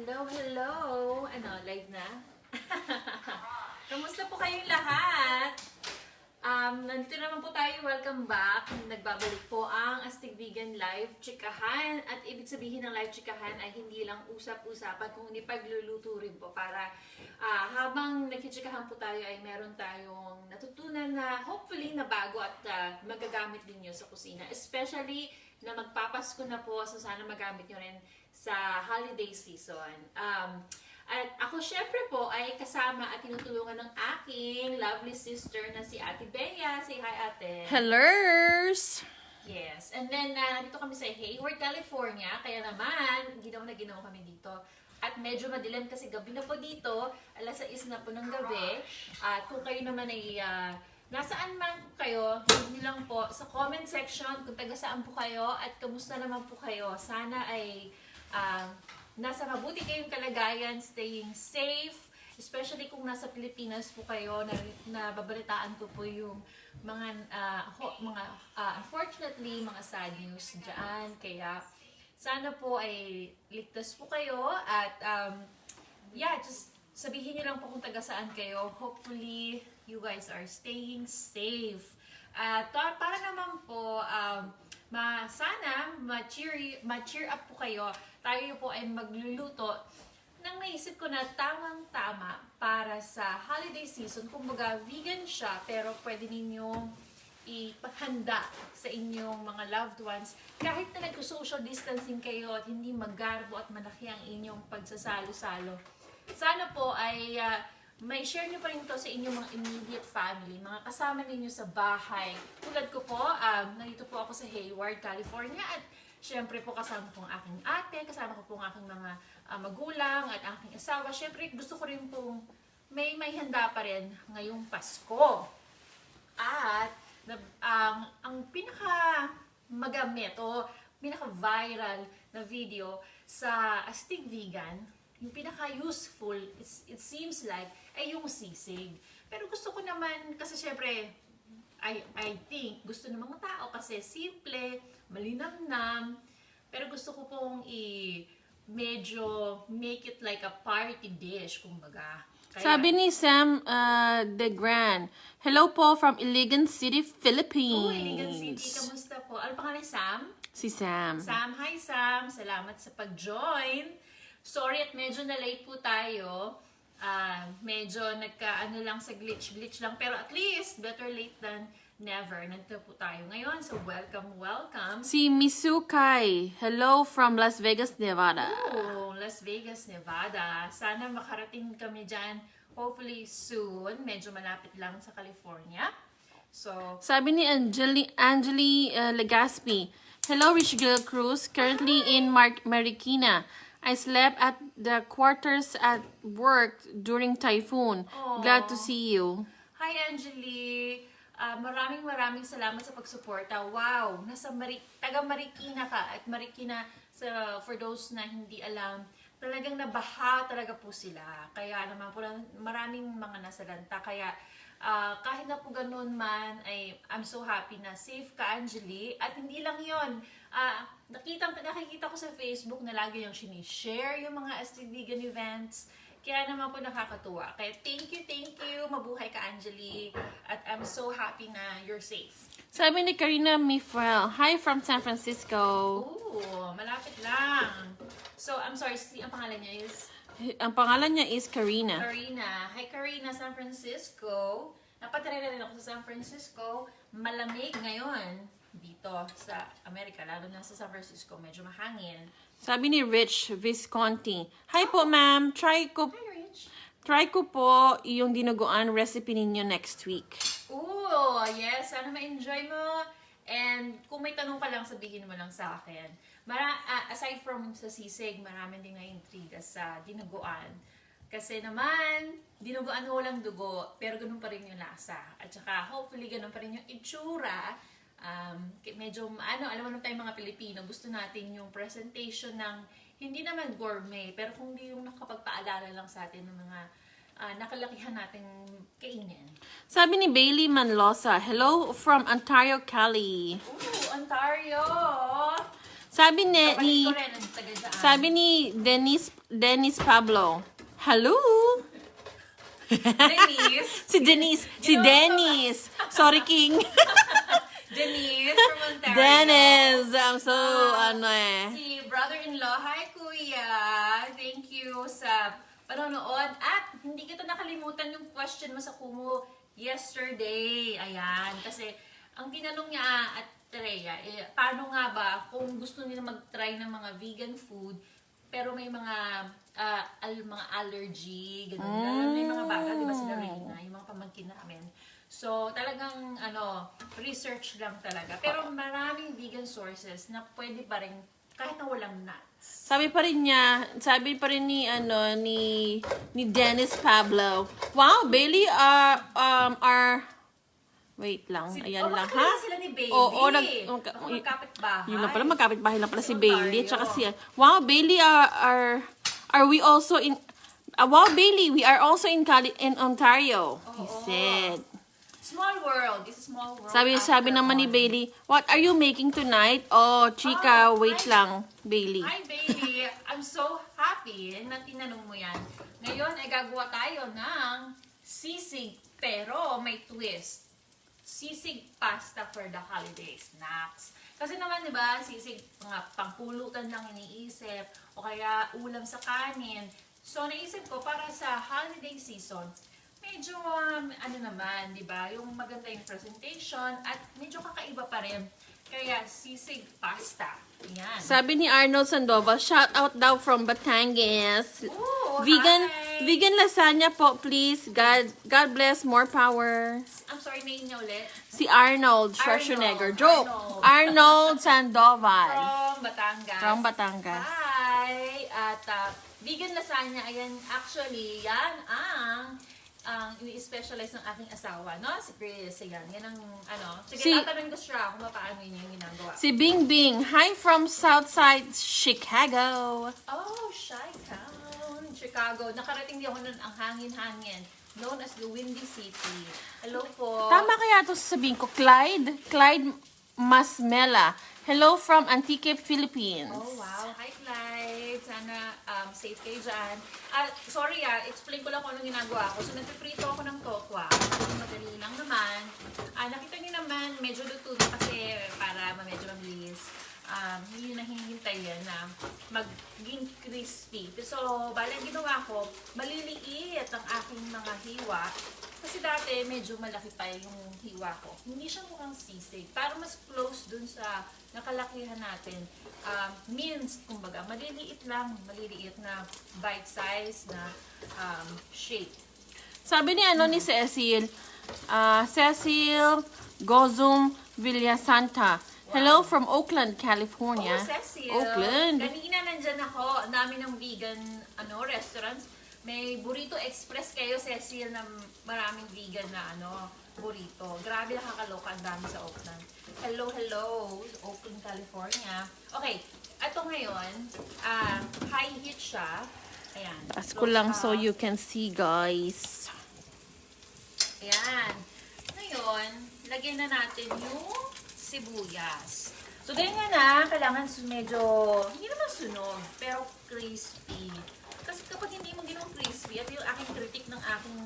Hello, hello! Ano, live na? Kamusta po kayong lahat? Nandito naman po tayo, welcome back. Nagbabalik po ang Astig Vegan Live Chikahan. At ibig sabihin ng Live Chikahan ay hindi lang usap-usapan, kundi pagluluto rin po para habang nagkichikahan po tayo ay meron tayong natutunan na hopefully na bago at magagamit din nyo sa kusina. Especially na magpapasko na po, so sana magamit nyo rin sa holiday season. At ako syempre po ay kasama at tinutulungan ng aking lovely sister na si Ate Bea. Say hi, Ate. Hellers! Yes. And then, nandito kami sa Hayward, California. Kaya naman, ginawa na ginawa kami dito. At medyo madilim kasi gabi na po dito. Alas 6 na po ng gabi. At kung kayo naman ay nasaan man kayo, hindi lang po sa comment section kung taga saan po kayo at kamusta naman po kayo. Sana ay nasa mabuti kayong kalagayan, staying safe, especially kung nasa Pilipinas po kayo, nababalitaan ko po yung mga, unfortunately, mga sad news dyan. Kaya, sana po ay ligtas po kayo at, yeah, just sabihin niyo lang po kung taga saan kayo. Hopefully, you guys are staying safe. At para naman po, sana ma-cheer up po kayo. Tayo po ay magluluto nang naisip ko na tamang-tama para sa holiday season. Kumbaga, vegan siya, pero pwede ninyong ipahanda sa inyong mga loved ones. Kahit na nag-social distancing kayo at hindi maggarbo at malaki ang inyong pagsasalo-salo. Sana po ay may share nyo pa rin ito sa inyong mga immediate family, mga kasama ninyo sa bahay. Tulad ko po, nandito po ako sa Hayward, California at syempre po kasama po ang aking ate, kasama ko po ang aking mga magulang at aking asawa. Syempre gusto ko rin pong may handa pa rin ngayong Pasko. At ang pinaka magamit o pinaka viral na video sa Astig Vegan, yung pinaka-useful, it seems like, ay yung sisig. Pero gusto ko naman, kasi syempre, I think, gusto ng mga tao kasi simple, malinamnam, pero gusto ko pong medyo make it like a party dish, kumbaga. Kaya, Sabi ni Sam De Gran, hello po from Iligan City, Philippines. Iligan City, kamusta po? Ano pangalan, Sam? Si Sam. Sam, hi Sam! Salamat sa pag-join. Sorry at medyo na-late po tayo. Medyo nagka-ano lang sa glitch lang. Pero at least, better late than never. Nandito po tayo ngayon. So, welcome. Si Misukay, hello from Las Vegas, Nevada. Oh, Las Vegas, Nevada. Sana makarating kami dyan. Hopefully soon. Medyo malapit lang sa California. So, Sabi ni Angeli Legaspi, hello Rich Girl Cruz, currently in Marikina. I slept at the quarters at work during typhoon. Aww. Glad to see you. Hi Angeli! Maraming salamat sa pagsuporta. Wow! Taga Marikina ka. At Marikina, for those na hindi alam, talagang nabaha talaga po sila. Kaya naman po maraming mga nasalanta. Kaya kahit na po ganun man, I'm so happy na safe ka, Angeli. At hindi lang yon. Nakikita ko sa Facebook na lagi yung sinishare yung mga Astig Vegan events. Kaya naman po nakakatuwa. Kaya thank you. Mabuhay ka, Angeli. At I'm so happy na you're safe. Sabi ni Karina Mifrel, hi from San Francisco. Ooh, malapit lang. So, I'm sorry, ang pangalan niya is? Ang pangalan niya is Karina. Karina. Hi, Karina, San Francisco. Napatarira rin ako sa San Francisco. Malamig ngayon dito sa Amerika, lalo na sa San Francisco. Medyo mahangin. Sabi ni Rich Visconti, hi po ma'am, Hi, Rich. try ko po yung dinuguan recipe ninyo next week. Ooh, yes. Sana ma-enjoy mo. And kung may tanong ka lang, sabihin mo lang sa akin. Aside from sa sisig, marami din na intriga sa dinuguan. Kasi naman, dinuguan ho lang dugo, pero ganun pa rin yung lasa. At saka, hopefully, ganun pa rin yung itsura. Medyo, alam mo naman tayong mga Pilipino, gusto natin yung presentation ng, hindi naman gourmet, pero kung di yung nakapagpaalala lang sa atin ng mga nakalakihan nating kainin. Sabi ni Bailey Manlosa, hello from Ontario, Cali. Ooh, Ontario! Sabi ni, Kapatid ko rin, ang taga dyan. sabi ni Dennis Pablo. Hello? Denise. Si Denise. Si Dennis. Sorry, King. Denise from Ontario. Dennis. I'm so, ano eh. Si brother-in-law, hi kuya. Thank you sa panonood. At hindi kita nakalimutan yung question mo sa Kumu yesterday. Ayan. Kasi ang tinanong niya at Rhea, paano nga ba kung gusto nila mag-try ng mga vegan food pero may mga mga allergy, ganun. May mga bata, di ba sila Reyna, yung mga pamangkin namin. So, talagang, research lang talaga. Pero maraming vegan sources na pwede pa rin kahit na walang nuts. Sabi pa rin ni, ni Dennis Pablo. Wow, Bailey wait lang, ayan lang, ha? Magkakilala sila ni Bailey. Oo, magkapit-bahay. Yun lang pala, magkapit-bahay lang pala si Sa Bailey. Ontario. Tsaka siya. Wow, Bailey, are we also in... wow, Bailey, we are also in Ontario. He said. Small world. It's a small world. Sabi after naman ni all. Bailey, what are you making tonight? Oh, chika, wait lang, Bailey. Hi, baby. I'm so happy na tinanong mo yan. Ngayon ay gagawa tayo ng sisig pero may twist. Sisig pasta for the holiday snacks. Kasi naman, di ba, sisig mga pangpulutan lang iniisip o kaya ulam sa kanin. So, naisip ko para sa holiday season, medyo, naman, di ba, yung maganda yung presentation at medyo kakaiba pa rin. Kaya, sisig pasta. Yan. Sabi ni Arnold Sandoval, shout out daw from Batangas. Ooh, Vegan hi. vegan lasagna po, please. God bless, more power. I'm sorry, name niya ulit. Si Arnold Schwarzenegger. Arnold, Joke. Arnold Sandoval. From Batangas. From Batangas. Hi! At vegan lasagna, ayan, actually, yan ang ini-specialize ng aking asawa, no? Si Chris, ayan. Yan ang, Sige, tatanungin ko siya kung paano yun yung ginagawa. Si Bing Bing. Hi from Southside Chicago. Oh, Chi-Town, Chicago. Nakarating din ako nun ang hangin-hangin, known as the Windy City. Hello po. Tama kaya ito sasabihin ko? Clyde Masmela. Hello from Antique, Philippines. Oh, wow. Hi, Clyde. Sana safe kayo dyan. Sorry explain ko lang kung anong ginagawa ko. So, nagpiprito ako ng tokwa. Madali lang naman. Nakita niyo naman, medyo luto na kasi para medyo mabilis. Hindi na hinihintay yan na maging crispy. So, bali ang ginawa ko, maliliit ang aking mga hiwa. Kasi dati, medyo malaki pa yung hiwa ko. Hindi siya mukhang sisig. Para mas close dun sa nakalakihan natin. Minced, kumbaga. Maliliit na bite size na shape. Sabi ni Cecil, Cecil Gozum Villasanta. Hello from Oakland, California. Oh, Cecil. Oakland. Kanina nandyan ako. Ang dami ng vegan restaurants. May Burrito Express kayo, Cecil, na maraming vegan na burrito. Grabe, nakakaloka. Ang dami sa Oakland. Hello, Oakland, California. Okay, ito ngayon, high heat siya. Ayan. Taas ko lang so you can see, guys. Ayan. Ngayon, lagyan na natin yung sibuyas. So, ganyan na. Kailangan medyo, hindi naman sunog, pero crispy. Kasi kapag hindi mo ginawang crispy, at yung aking critic ng aking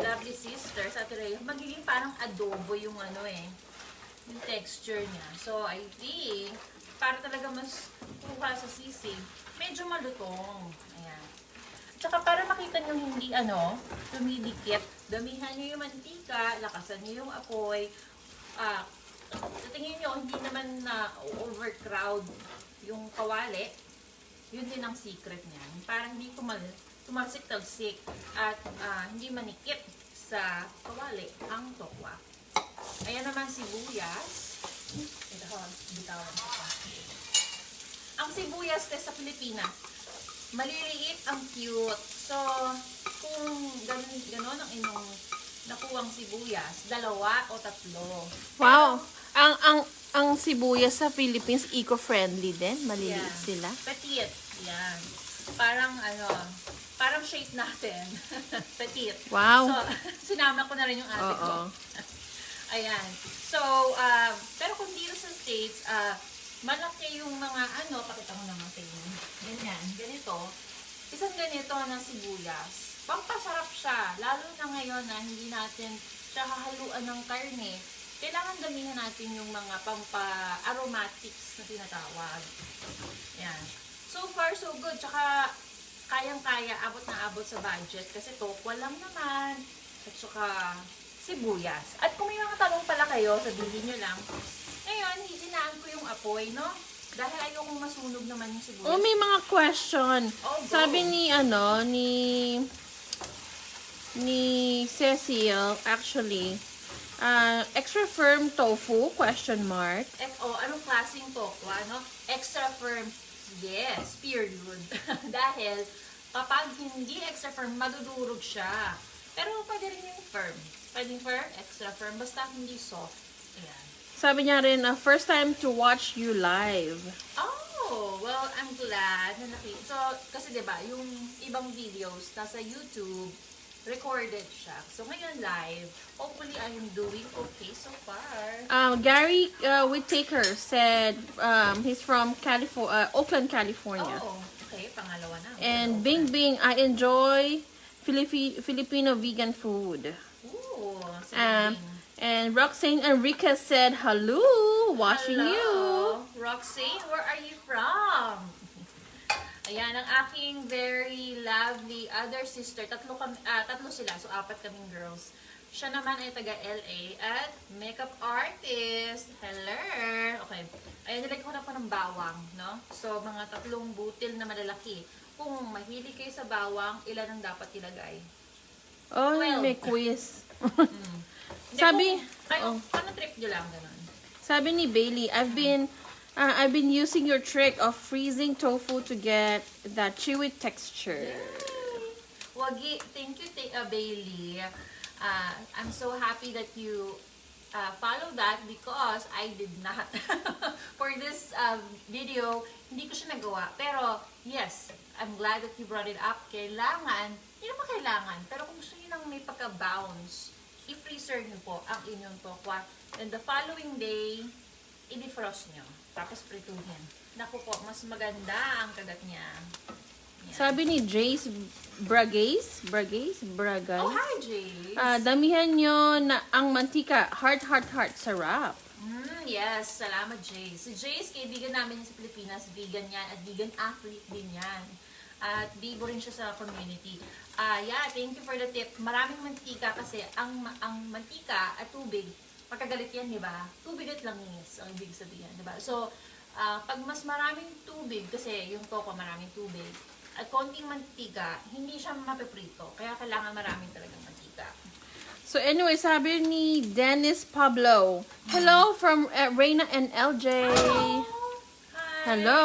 lovely sister, sa Ate magiging parang adobo yung yung texture niya. So, I think, para talaga mas kuha sa sisig, medyo malutong. Ayan. Tsaka para makita nyo hindi dumidikit, damihan nyo yung mantika, lakasan nyo yung apoy. Sa tingin nyo, hindi naman overcrowd yung kawali. Yun din ang secret niya. Parang hindi tumalsik-talsik at hindi manikit sa kawali ang tokwa. Ayan naman sibuyas. Ito, bitawan ko pa. Ang sibuyas sa Pilipinas, maliliit ang cute. So, kung ganon ang inyong nakuwang sibuyas, 2 o 3. Wow. Ang sibuyas sa Philippines, eco-friendly din. Maliliit sila. Petite. Yan. Parang parang shape natin. Petite. Wow. So, sinama ko na rin yung ate ko. Ayan. So, pero kung dito sa States, malaki yung mga pakita ko naman sa inyo. Ganyan, ganito. Isang ganito na sibuyas. Pampasarap siya. Lalo na ngayon na hindi natin siya hahaluan ng karne. Kailangan damihan natin yung mga pampa-aromatics na tinatawag. Yan. So far, so good. Tsaka, kayang-kaya, abot na abot sa budget. Kasi tokwa lang naman. At saka, sibuyas. At kung may mga tanong pala kayo, sabihin nyo lang. Ngayon, hihinaan ko yung apoy, no? Dahil ayokong masunog naman yung sibuyas. Oh, may mga question. Oh, go. Sabi ni Cecil, actually, extra firm tofu, question mark. Anong klaseng tokwa, no? Extra firm. Yes, period. Dahil, kapag hindi extra firm, madudurog siya. Pero pwede rin yung firm. Pwede firm, extra firm, basta hindi soft. Ayan. Sabi niya rin, first time to watch you live. Oh, well, I'm glad na So, kasi diba, yung ibang videos nasa YouTube, recorded siya. So, ngayon live, hopefully I am doing okay so far. Gary Whittaker said he's from Oakland, California. Oh, okay, pangalawa na. And Bing Bing, I enjoy Filipino vegan food. Ooh, Um, and Roxanne Enriquez said, hello, watching you. Roxanne, where are you from? Ayan, ang aking very lovely other sister. Tatlo sila, so 4 kaming girls. Siya naman ay taga LA at makeup artist. Hello! Okay. Ayan, nilagay ko na po ng bawang, no? So, mga 3 butil na malalaki. Kung mahilig kayo sa bawang, ilan ang dapat ilagay? Oh, 12. may quiz. Sabi, Sabi, ano trip nyo lang, ganun? sabi ni Bailey, I've been using your trick of freezing tofu to get that chewy texture. Wagi, thank you, Bailey. I'm so happy that you follow that because I did not. For this video, hindi ko siya nagawa. Pero, yes, I'm glad that you brought it up. Kailangan, hindi naman kailangan, pero kung gusto nyo nang may pagka-bounce, i-freezer nyo po ang inyong tokwa. And the following day, i-defrost nyo. Tapos prituhin. Naku po, mas maganda ang kagat niya. Yan. Sabi ni Jace Bragay. Oh, hi, Jace. Damihan nyo na ang mantika. Heart, sarap. Yes, salamat, Jace. Si Jace, kaibigan namin sa Pilipinas. Vegan yan at vegan athlete din yan. At bibo rin siya sa community. Yeah, thank you for the tip. Maraming mantika kasi ang mantika at tubig, pagkagalit yan, di ba? Tubig at langis ang ibig sabihin, di ba? So, pag mas maraming tubig, kasi yung toko maraming tubig, at konting mantika, hindi siya mapiprito. Kaya kailangan maraming talagang mantika. So anyway, sabi ni Dennis Pablo, hello from Reina and LJ. Hi, Hello.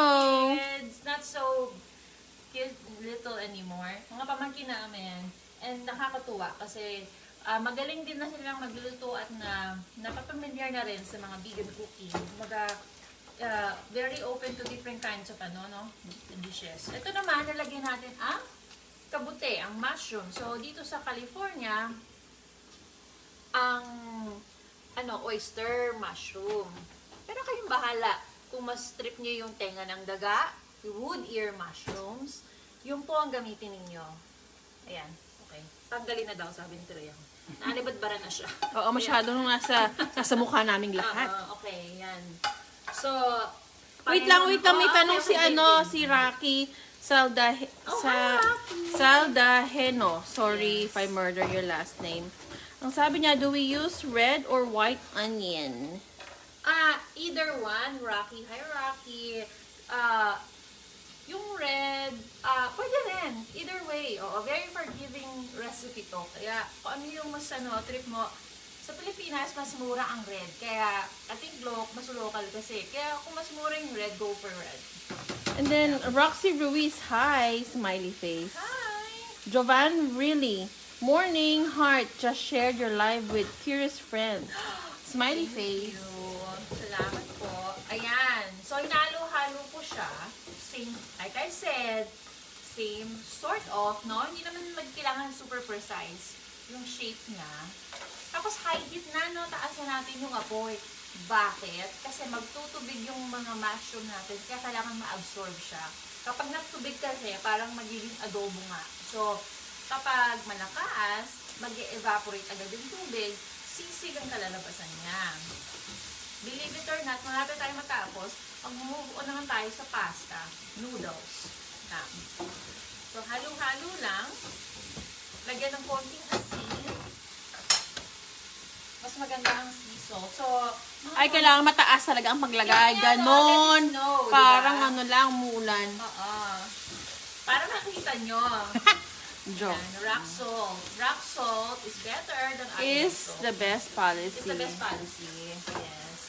kids! Not so cute, little anymore. Mga pamangkin namin. And nakakatuwa kasi magaling din na silang magluto at napapamilyar na rin sa mga vegan cooking. Very open to different kinds of dishes. Ito naman, nalagyan natin ang kabute, ang mushroom. So, dito sa California, ang oyster mushroom. Pero kayong bahala kung mas trip nyo yung tenga ng daga, wood ear mushrooms, yung po ang gamitin ninyo. Ayan, okay. Tanggalin na daw, sabi ni Tiraya. Naalibad-bara na siya. Oo, masyado nung nasa mukha naming lahat. Okay, yan. So, Wait lang, may tanong okay, si Rocky Saldaheno. Sorry if I murder your last name. Ang sabi niya, do we use red or white onion? Either one, Rocky. Hi, Rocky. Yung red, pwede rin. Either way. Very forgiving recipe to. Kaya, kung ano yung mas trip mo, sa Pilipinas, mas mura ang red. Kaya, I think mas local kasi. Kaya, kung mas mura yung red, go for red. And then, Roxy Ruiz, hi, smiley face. Hi! Jovan, really? Morning, heart, just shared your live with curious friends. Smiley face. Thank you. Salamat po. Ayan. So, hinalo-halo po siya. Same, like I said, same sort of, no? Hindi naman kailangan super precise yung shape niya. Tapos, high heat na, no? Taasan natin yung apoy. Bakit? Kasi magtutubig yung mga mushroom natin, kaya kailangan ma-absorb siya. Kapag natubig kasi, parang magiging adobo nga. So, kapag malakas, mag-evaporate agad yung tubig, sisig ang kalalabasan niya. Believe it or not, malapit tayo matapos, mag-move on naman tayo sa pasta, noodles. So, halo-halo lang. Lagyan ng konting asin. Mas maganda ang sea salt. So, Ay, kailangan mataas talaga ang paglagay. Yeah, Ganon. let it snow, Parang diba? ano lang, muulan. oo. Para makita nyo. Joke. Yan, rock salt. Rock salt is better than other Is salt. the best policy. It's the best policy. Yes.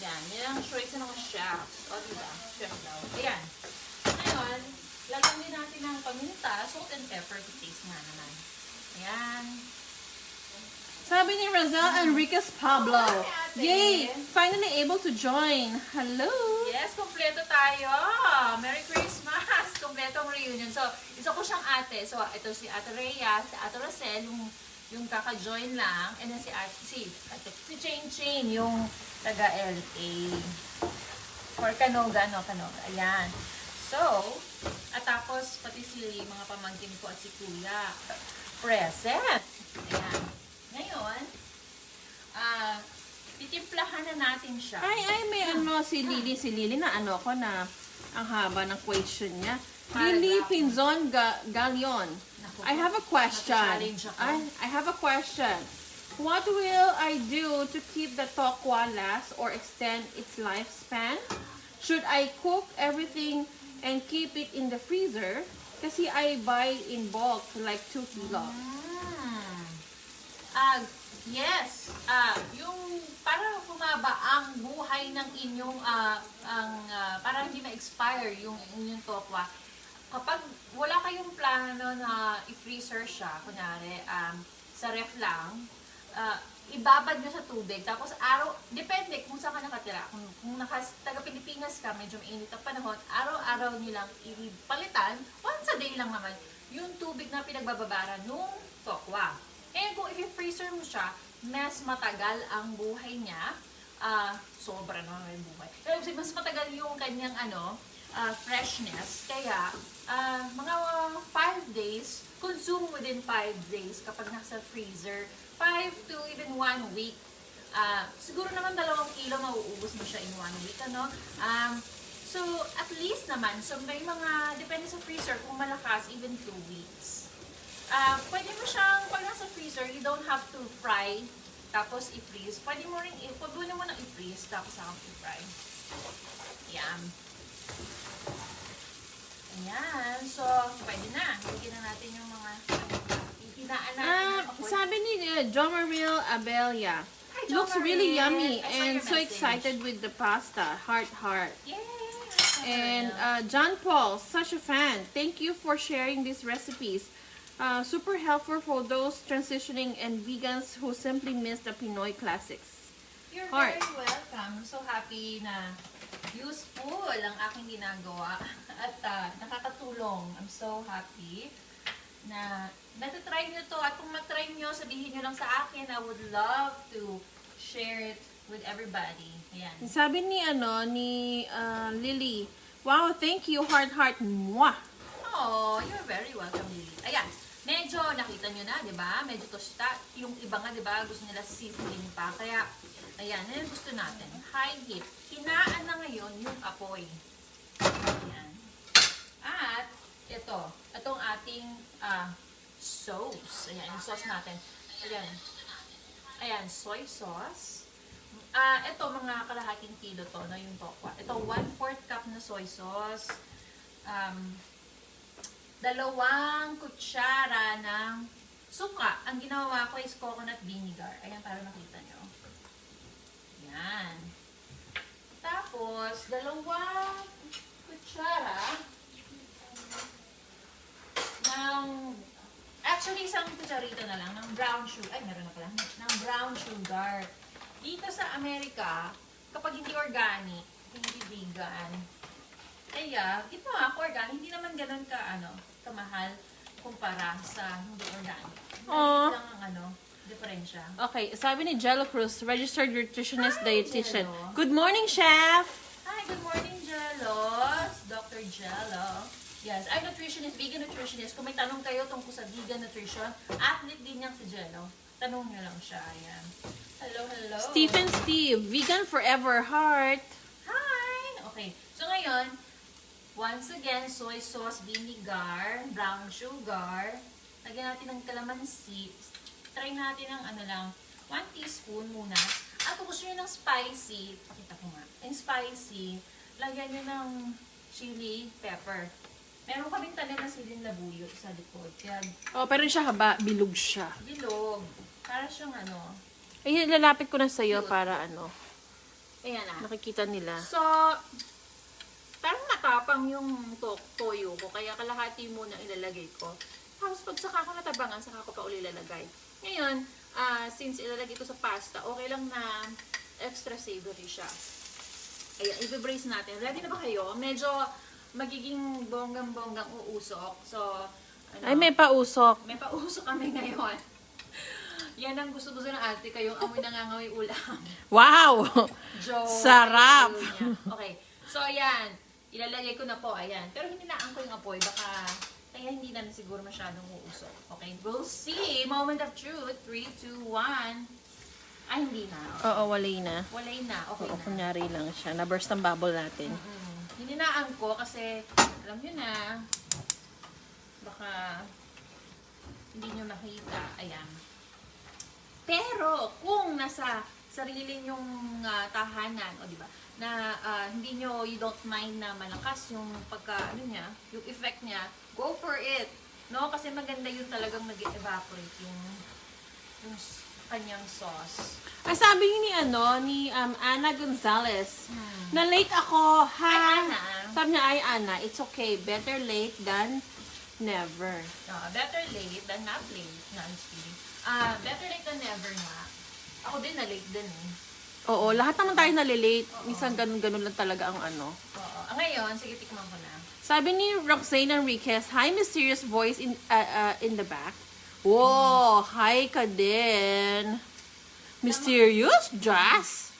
Yan. Yan ang choice ng mga chefs. O, diba? Chef daw. Ayan. Ngayon, lagyan din natin ng paminta, salt and pepper to taste nga naman. Ayan. Sabi ni Razel Enriquez Pablo, Oh, hi, ate. yay! Finally able to join. Hello! Yes, kompleto tayo. Merry Christmas! Kompleto ang reunion. So, isa ko siyang ate. So, ito si Ate Rhea, si Ate Rosel, yung kaka-join lang. And then si Chain Chain, yung taga-LA. Or Canoga, no? Canoga. Ayan. So, at tapos, pati si mga pamangkin ko at si Kuya. Present. Ayan. Ngayon, titimplahan na natin siya. Ay, may ano, si Lily na ano ko na ang haba ng question niya. Lily Paragraph. Pinzon Galion. Naku, I have a question. naka-challenge ako. I have a question. What will I do to keep the tokwa last or extend its lifespan? Should I cook everything and keep it in the freezer? Kasi I buy in bulk like 2 kilos. Yes. Yung para humaba ang buhay ng inyong para hindi ma-expire yung inyong tokwa. Kapag wala kayong plano na i-freezer siya, kunyari, sa ref lang, ibabad nyo sa tubig. Tapos depende kung saan ka nakatira. Kung taga Pilipinas ka, medyo mainit ang panahon, araw-araw nyo lang ipalitan, once a day lang naman, yung tubig na pinagbababaran nung tokwa. Eh, kung i-freezer mo siya, mas matagal ang buhay niya. Sobra naman yung buhay. Pero mas matagal yung kanyang freshness. Kaya, mga 5 days, consume within 5 days kapag nasa freezer. 5 to even 1 week. Siguro naman 2 kilo mauubos mo siya in 1 week, ano? So, at least naman, so may mga, depende sa freezer, kung malakas, even 2 weeks. Pwede mo siyang, pag nasa freezer, you don't have to fry, tapos i-freeze. Pwede mo rin, pag mo na i-freeze, tapos saka i-fry. Yan. Ayan. So, pwede na. Lagyan na natin yung mga, hinaan natin. Sabi ni Jomaril Abelia, Hi, looks Jomaril. really yummy I saw and your so message. excited with the pasta. Heart. Yay! And John Paul, such a fan. Thank you for sharing these recipes. Super helpful for those transitioning and vegans who simply miss the Pinoy classics. You're Heart. very welcome. I'm so happy na useful ang aking ginagawa at nakakatulong. I'm so happy na natatry nyo to. At kung matry nyo, sabihin nyo lang sa akin. I would love to share it with everybody. Ayan. Sabi ni Lily, wow, thank you, heart. Mwah! Oh, you're very welcome, Lily. Ayan. Medyo nakita nyo na, di ba? Medyo tosta. Yung iba nga, di ba? Gusto nila sizzling pa. Kaya, ayan. Yan gusto natin. High heat. Hinaan na ngayon yung apoy. Ayan. At, itong ating sauce. Ayan, yung sauce natin. Ayan. Ayan, soy sauce. Ito, mga kalahating kilo to, no, yung tokwa. Ito, 1/4 cup na soy sauce. 2 kutsara ng suka. Ang ginawa ko is coconut vinegar. Ayan, para makita nyo. Ayan. Tapos, 2 kutsara ng, actually, 1 kutsarito na lang, ng brown sugar. Ay, meron na pala. Ng brown sugar. Dito sa Amerika, kapag hindi organic, hindi vegan, kaya, ito organic, hindi naman ganun kamahal kumpara sa hindi organic. Aww. Maliit lang ang Diferensya. Okay, sabi ni Jello Cruz, registered nutritionist Hi, dietitian. Jello. Good morning, chef! Hi, good morning, Jello. Dr. Jello. Yes, I'm nutritionist, vegan nutritionist. Kung may tanong kayo tungkol sa vegan nutrition, athlete din niyang si Jello. Tanong niyo lang siya. Ayan. Hello, hello. Stephen Steve, vegan forever heart. Hi! Okay, so ngayon, once again, soy sauce, vinegar, brown sugar. Lagyan natin ng calamansi. Try natin ng 1 teaspoon muna. At kung gusto nyo ng spicy, pakita ko nga. Yung spicy, lagyan nyo ng chili pepper. Meron kaming tanim na siling labuyo sa likod. Kaya Oh, pero siya haba, bilog siya. bilog. Para siyang Ay, lalapit ko na sa'yo para Ayan na. nakikita nila. So, parang matapang yung toyo ko, kaya kalahati muna ilalagay ko. Tapos pag saka ko natabangan, saka ko pa uli ilalagay. Ngayon, since ilalagay ko sa pasta, okay lang na extra savory siya. Ayan, i-braise natin. Ready na ba kayo? Medyo magiging bonggang-bonggang uusok. So, Ay, may pausok. may pausok kami ngayon. Yan ang gusto-gusto ng ate, kayong amoy nangangamoy ulam. Wow! Joke. Sarap! Ayun niya. Okay. So, ayan. Ilalagay ko na po. Ayan. Pero hininaan ko yung apoy. Baka, kaya hindi na siguro masyadong uusok. Okay. We'll see. Moment of truth. 3, 2, 1. Ay, hindi na. Oo, walay na. Walay na. Okay Oo, na. kunyari lang siya. Na-burst ang bubble natin. Hininaan ko kasi, alam nyo na, baka hindi nyo makita. Ayan. Pero, kung nasa sarili nyong tahanan, o di ba, na hindi nyo, you don't mind na malakas yung yung effect niya, go for it. No? Kasi maganda yun talagang nag-evaporate yung kanyang sauce. Ay, sabi ni Ana Gonzalez, na late ako, ha? Ay, Ana. Sabi niya, ay, Ana, it's okay. Better late than never. Better late than not late. Better late than never nga. Ako din na-late din eh. Oo, lahat naman tayo nalilate. Minsan ganun-ganun lang talaga ang Oo. Ngayon, sige, tikman ko na. Sabi ni Roxane Enriquez, hi, mysterious voice in the back. Whoa, hi ka din. Mysterious? Jazz?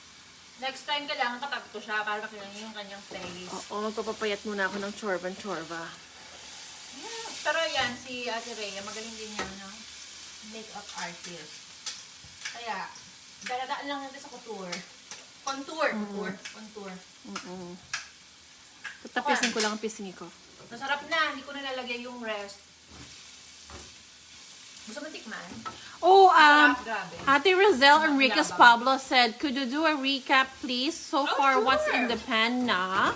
Next time kailangan katabi ko siya para makilala niyo yung kanyang face. Oo, magpapapayat muna ako ng chorba. Yeah. Pero yan, si Ate Rhea, magaling din yan, no? Makeup artist. Kaya, daradaan lang natin sa couture. Contour. Tatapisin ko lang ang pisngi ko. Masarap na, hindi ko nalalagay yung rest. Gusto mo tikman? Oh, Grabe. Ate Rosel Enriquez Yabang. Pablo said, could you do a recap, please? So far, sure. what's in the pan na?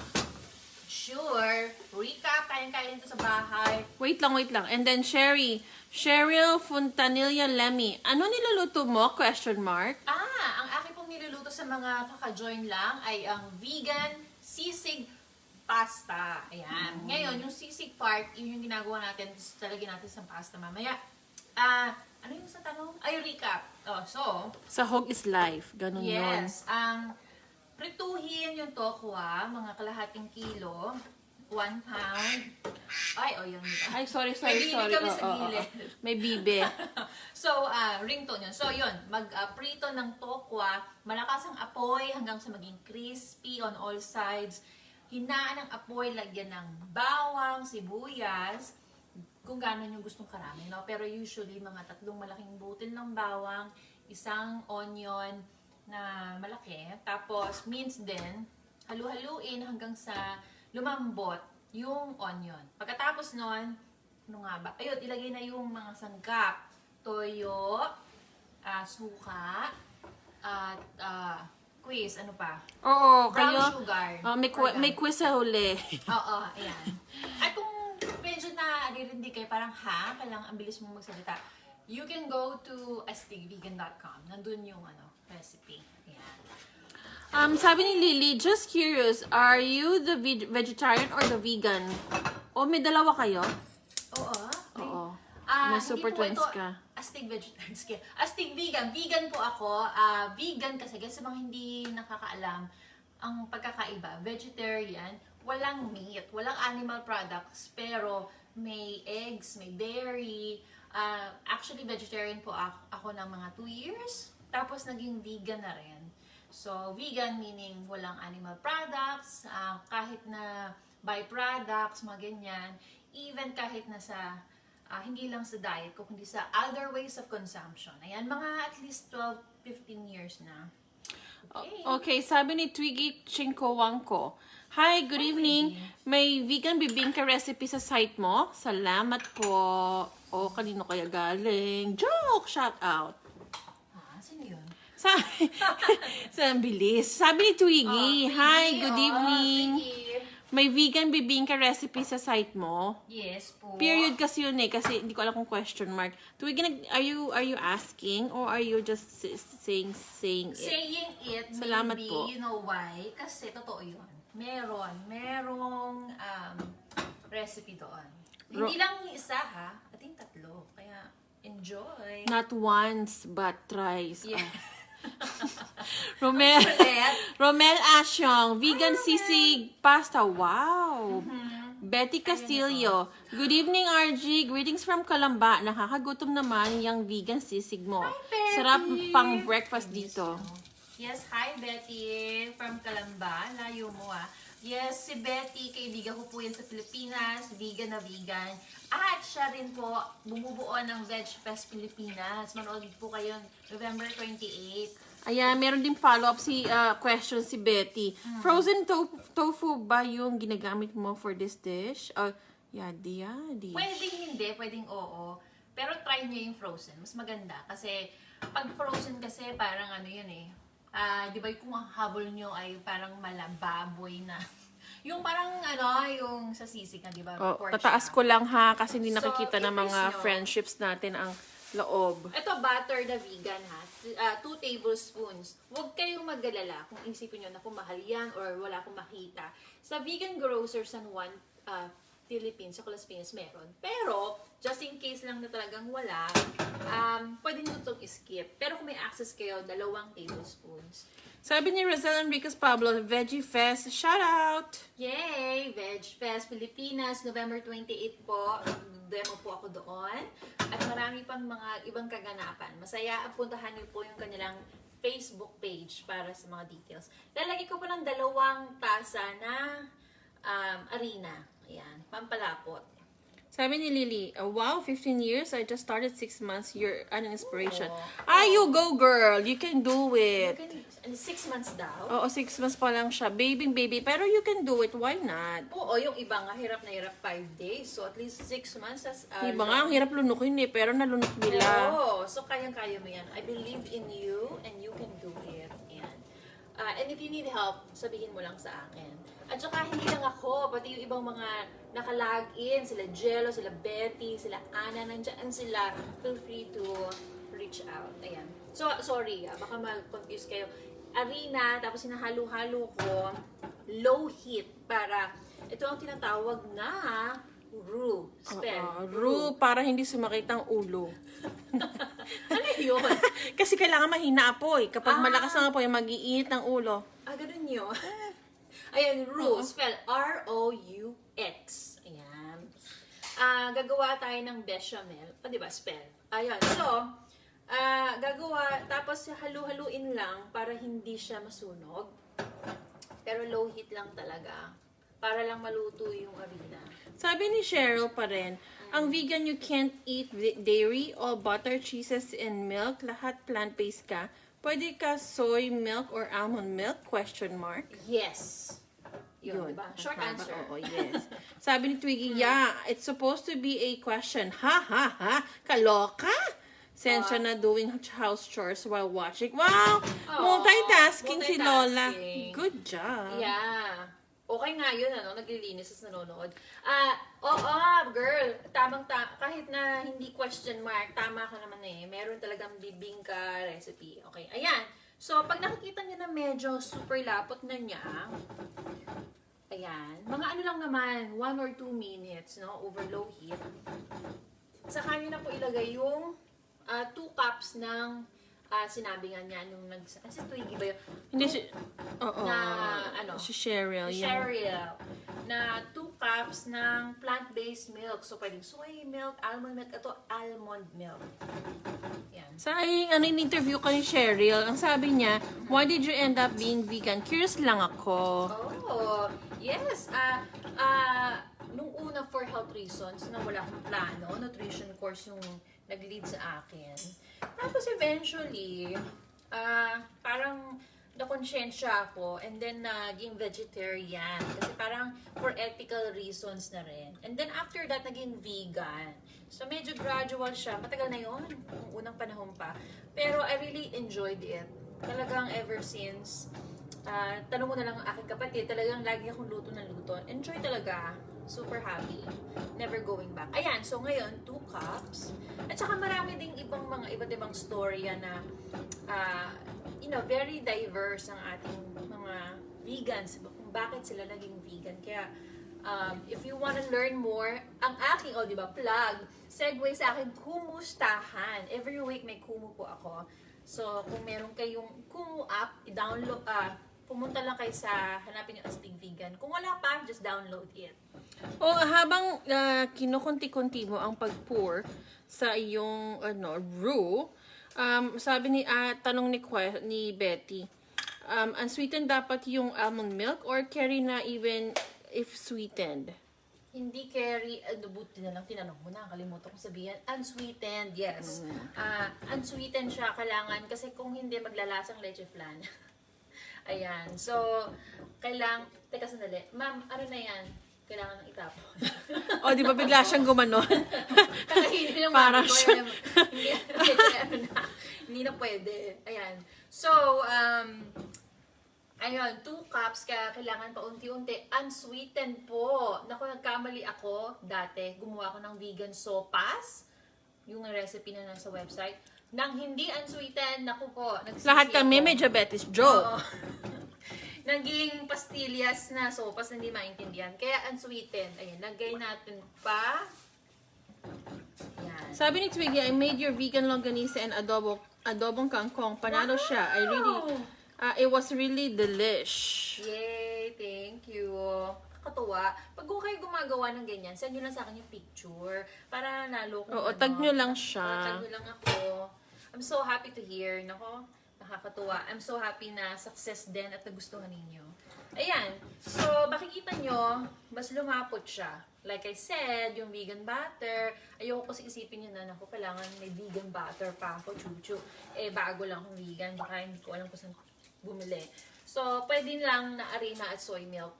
Sure. Recap, kayang-kaya nito sa bahay. Wait lang. And then Cheryl Fontanilla Lemmy, ano niluluto mo? Question mark. Ang aking pong niluluto sa mga kaka-join lang ay ang vegan sisig pasta. Ayan. Ngayon, yung sisig part, yun yung ginagawa natin. Talagyan natin sa pasta mamaya. Ano yung sa tanong? Ay, recap. So, Sahog is life. Ganun yun. yes. Prituhin yung tokwa, mga kalahating kilo. 1 pound. Yun. Ay, sorry. May bibi kami sa gilid. May bibe. So, ringtone yun. So, yun. Mag-prito ng tokwa. Malakas ang apoy hanggang sa maging crispy on all sides. Hinaan ang apoy, lagyan ng bawang, sibuyas, kung gano'n yung gustong karami, no? Pero usually, mga 3 malaking butil ng bawang, 1 onion na malaki, tapos mince din, halu-haluin hanggang sa lumambot yung onion. Pagkatapos nun, ano nga ba? Ayun, ilagay na yung mga sangkap. Toyo, suka, at quiz, ano pa? Oo, Brown kayo. sugar. May quiz sa huli. Oo, ayan. At kung medyo na aririndi kayo, parang kailangan ang bilis mo magsalita, you can go to astigvegan.com. Nandun yung recipe. Ayan. Sabi ni Lily, just curious, are you the vegetarian or the vegan? O, may dalawa kayo? Oo. Oo. Hindi May super po twins ito ka. Astig vegetarian. Astig vegan. Vegan po ako. Vegan kasi, guys, sa mga hindi nakakaalam, ang pagkakaiba, vegetarian, walang meat, walang animal products, pero may eggs, may dairy, Actually, vegetarian po ako ng mga 2 years. Tapos, naging vegan na rin. So, vegan meaning walang animal products, kahit na byproducts, mga ganyan. Even kahit na sa, hindi lang sa diet ko, kundi sa other ways of consumption. Ayan, mga at least 12-15 years na. Okay, sabi ni Twiggy Chinkowangko. Hi, good evening. May vegan bibingka recipe sa site mo? Salamat po. O, kanino kaya galing? Joke! Shout out. Sino yun? Sabi, sa bilis. Sabi ni Twiggy, hi, good evening. Twiggy. May vegan bibingka recipe sa site mo? Yes po. Period kasi yun eh, kasi hindi ko alam kung question mark. Twiggy, are you asking or are you just saying it? Saying it, Salamat maybe, po. you know why? Kasi totoo yun. Merong recipe doon. Hindi lang yung isa ha, ating 3. Kaya, enjoy. Not once, but thrice. Yeah. Romel, Ulit. Romel Asyong, vegan sisig pasta. Wow. Betty Castillo, good evening RG. Greetings from Calamba. Nakakagutom naman yung vegan sisig mo. Betty. Sarap pang breakfast dito. Yes, hi Betty from Calamba. Layo mo ah. Yes, si Betty, kaibigan ko po yan sa Pilipinas, vegan na vegan. At siya rin po bumubuo ng Veg Fest Pilipinas. Manood po kayo November 28. Ayan, meron din follow-up question si Betty. Frozen tofu ba yung ginagamit mo for this dish? Yadi. Pwedeng hindi, pwedeng oo. Pero try nyo yung frozen. Mas maganda. Kasi pag frozen kasi parang ano yun eh. Di ba kung ang habol nyo ay parang malababoy na. Yung parang ano, yung sa sisig na, di ba? Pork Tataas siya. ko lang ha kasi hindi So, nakikita ng i-press mga nyo. friendships natin ang loob. Ito, butter na vegan ha. 2 tablespoons. Huwag kayong mag-alala kung isipin nyo na kung mahal yan or wala akong makita. Sa vegan grocers San Juan, Philippines, sa Las Piñas meron. Pero, just in case lang na talagang wala, pwede nyo itong skip. Pero kung may access kayo, 2 tablespoons. Sabi ni Rizal Enriquez Pablo, Veggie Fest, shout out! Yay! Veg Fest Pilipinas, November 28 po. Demo po ako doon. At marami pang mga ibang kaganapan. Masaya, puntahan niyo po yung kanilang Facebook page para sa mga details. Lalagay ko po ng 2 tasa na arena. Ayan, pampalapot. Sabi ni Lily, wow, 15 years, I just started 6 months, you're an inspiration. Oo. You go girl, you can do it. 6 months daw? Oo, 6 months pa lang siya, baby, pero you can do it, why not? Oo, yung iba nga, hirap na hirap 5 days. So, at least 6 months. Iba nga, ang hirap lunukin eh, pero nalunok nila. Oo, so kayang-kaya mo yan. I believe in you and you can do it. Yan. And if you need help, sabihin mo lang sa akin. At saka hindi lang ako, pati yung ibang mga naka-log-in, sila Jello, sila Betty, sila Ana, nandiyan sila. Feel free to reach out. Ayan. So, sorry, baka ma-confuse kayo. Arena, tapos sinahalo-halo ko, low heat para, ito ang tinatawag na roux. Spell. Roux, para hindi sumakit ang ulo. Ano yun? Kasi kailangan mahina apoy. Kapag malakas ang apoy, mag-iinit ang ulo. Ganun yun. Ayan, roux. Spell R-O-U-X. Ayan. Gagawa tayo ng bechamel. Diba? Spell. Ayan. So, gagawa, tapos halu-haluin lang para hindi siya masunog. Pero low heat lang talaga. Para lang maluto yung arena. Sabi ni Cheryl pa rin, ang vegan you can't eat dairy, all butter, cheeses, and milk, lahat plant-based ka. Pwede ka soy milk or almond milk? Question mark. Yes. Yun, diba? Short answer. Oo, yes. Sabi ni Twiggy, yeah, it's supposed to be a question. Ha, ha, ha. Kaloka? Sensya na doing house chores while watching. Wow! Multitasking si Lola. multitasking. Good job. Yeah. Okay nga yun, ano, naglilinis at nanonood. Oo, girl, kahit na hindi question mark, tama ka naman eh. Meron talagang bibingka recipe. Okay, ayan. So, pag nakikita niyo na medyo super lapot na niya, ayan, mga ano lang naman, 1 or 2 minutes, no, over low heat. Saka niyo na po ilagay yung 2 cups ng sinabi nga niya nung si Twiggy ba yun? Hindi si... Oo. Na, ano? Si Cheryl. Cheryl, na 2 cups ng plant-based milk. So, pwedeng soy milk, almond milk, ito almond milk. Yan. Sa yung interview ko ni Cheryl, ang sabi niya, why did you end up being vegan? Curious lang ako. Oh, yes. Nung una for health reasons, na wala akong plano, nutrition course yung nag-lead sa akin. Tapos eventually, parang nakonsensya ako and then naging vegetarian. Kasi parang for ethical reasons na rin. And then after that, naging vegan. So medyo gradual siya. Matagal na yun, nung unang panahon pa. Pero I really enjoyed it. Talagang ever since, tanong mo na lang ang aking kapatid, talagang lagi akong luto ng luto. Enjoy talaga. Super happy. Never going back. Ayan, so ngayon, 2 cups. At saka marami ding ibang mga iba't ibang storya na, very diverse ang ating mga vegans. Kung bakit sila naging vegan. Kaya, if you wanna learn more, ang aking, di ba, plug, segue sa akin, kumustahan. Every week may kumu po ako. So, kung meron kayong kumu app, i-download, pumunta lang kayo sa, hanapin yung Astig Vegan. Kung wala pa, just download it. O habang kinukunti-kunti mo ang pag-pour sa iyong roux, sabi ni tanong ni Betty, unsweetened dapat yung almond milk or carry na even if sweetened? Hindi carry, buti na lang tinanong mo na, kalimutan ko sabihin. Unsweetened, yes. Unsweetened siya, kailangan, kasi kung hindi, maglalasang leche flan. Ayan, so, teka sandali, ma'am, ano na yan? Kailangan nang itapon. O, di ba bigla siyang gumanon? Kakainin ng Parang mami ko, siya. hindi na pwede. Ayan. So, ayun, 2 cups, kaya kailangan pa unti-unti. Unsweetened po. Naku, nagkamali ako dati. Gumawa ako ng vegan sopas. Yung recipe na nasa website. Nang hindi unsweetened, naku po, nagsisi Lahat kami ako. may diabetes, Joe. Oo. Naging pastillas na sopas na hindi maintindihan. Kaya unsweetened. Ayun, lagay natin pa. Yan. Sabi ni Twiggy, I made your vegan longganisa and adobong kangkong. Panalo siya. It was really delish. Yay! Thank you. Kakatuwa. Pag kung kayo gumagawa ng ganyan, send nyo lang sa akin yung picture para nalo ko. Oo, tag nyo lang siya. Tag nyo lang ako. I'm so happy to hear. Nako, nakakatuwa. I'm so happy na success din at nagustuhan ninyo. Ayan. So, makikita nyo, mas lumapot siya. Like I said, yung vegan butter, ayoko kasi isipin nyo na, naku, kailangan may vegan butter pa ako, chuchu. Bago lang akong vegan, baka hindi ko alam kung saan bumili. So, pwede lang na arena at soy milk.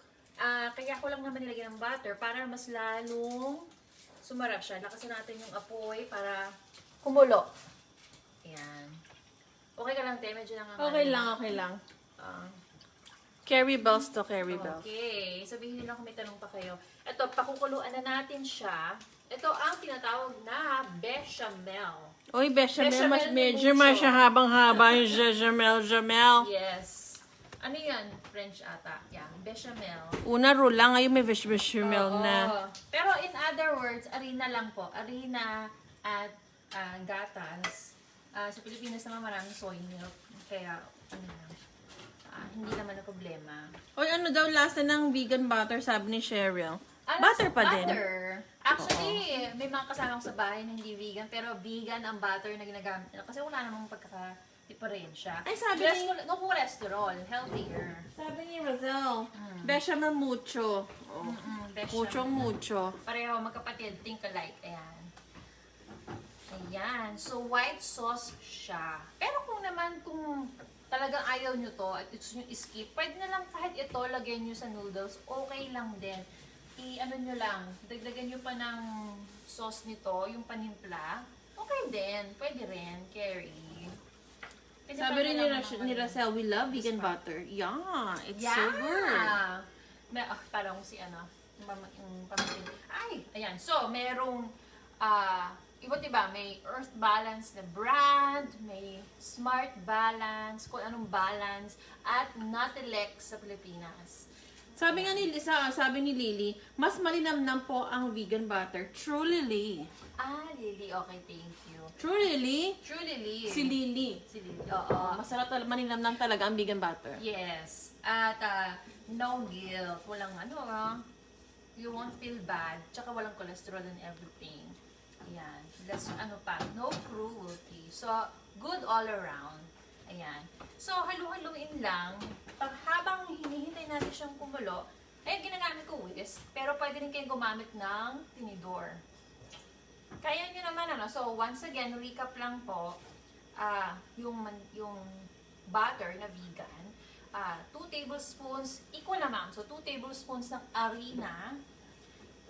Kaya ko lang naman nilagyan ng butter para mas lalong sumarap siya. Lakasan natin yung apoy para kumulo. Ayan. Okay ka lang, te? Medyo nangangalan. Okay lang. Carry bells to carry bells. Okay. Sabihin nila kung may tanong pa kayo. Ito, pakukuluan na natin siya. Ito ang tinatawag na bechamel. Oy, bechamel, Bechamel medyo mucho. habang-haba yung jamel. Yes. Ano yan? French ata. Yan. Bechamel. Una rula, ngayon may bechamel Oo. na. Pero in other words, arena lang po. Arena at gatas. Sa Pilipinas naman maraming soy milk. Kaya, hindi naman na problema. Oy, ano daw lasa ng vegan butter, sabi ni Cheryl? Butter pa din. Butter. Actually, may mga kasama ko sa bahay na hindi vegan, pero vegan ang butter na ginagamit nila. Kasi wala namang pagkaka-diferensya. Ay, sabi Less, ni- no cholesterol. Healthier. Sabi ni Roselle, bechamel mucho. Oh. Bechamel. Mucho. Pareho, magkapatid, think alike. Ayan. Ayan. So, white sauce siya. Pero kung talagang ayaw nyo to at gusto nyo skip, pwede na lang kahit ito, lagyan nyo sa noodles. Okay lang din. I-ano nyo lang, dagdagan nyo pa ng sauce nito, yung panimpla. Okay din. Pwede rin. Carry. Sabi rin ni Roselle, we love vegan butter. Yeah, it's so good. Parang si yung pamangkin. Ay, ayan. So, merong, iba't iba. May Earth Balance na brand, may Smart Balance, kung anong balance, at Nutelex sa Pilipinas. Sabi ni Lily, mas malinamnam po ang vegan butter. True Lily. Lily. Okay, thank you. True Lily? True Lily. Si Lily. Si Lily. Oo. Masarap malinamnam talaga ang vegan butter. Yes. At no guilt. Walang You won't feel bad. Tsaka walang cholesterol and everything. Ayan. That's ano pa, no cruelty. So, good all around. Ayan. So, halu-haluin lang. Pag habang hinihintay natin siyang kumulo, ay ginagamit ko whisk. Pero pwede rin kayong gumamit ng tinidor. Kaya nyo naman ano. So, once again, recap lang po. Yung butter na vegan. 2 tablespoons, equal naman. So, 2 tablespoons ng harina.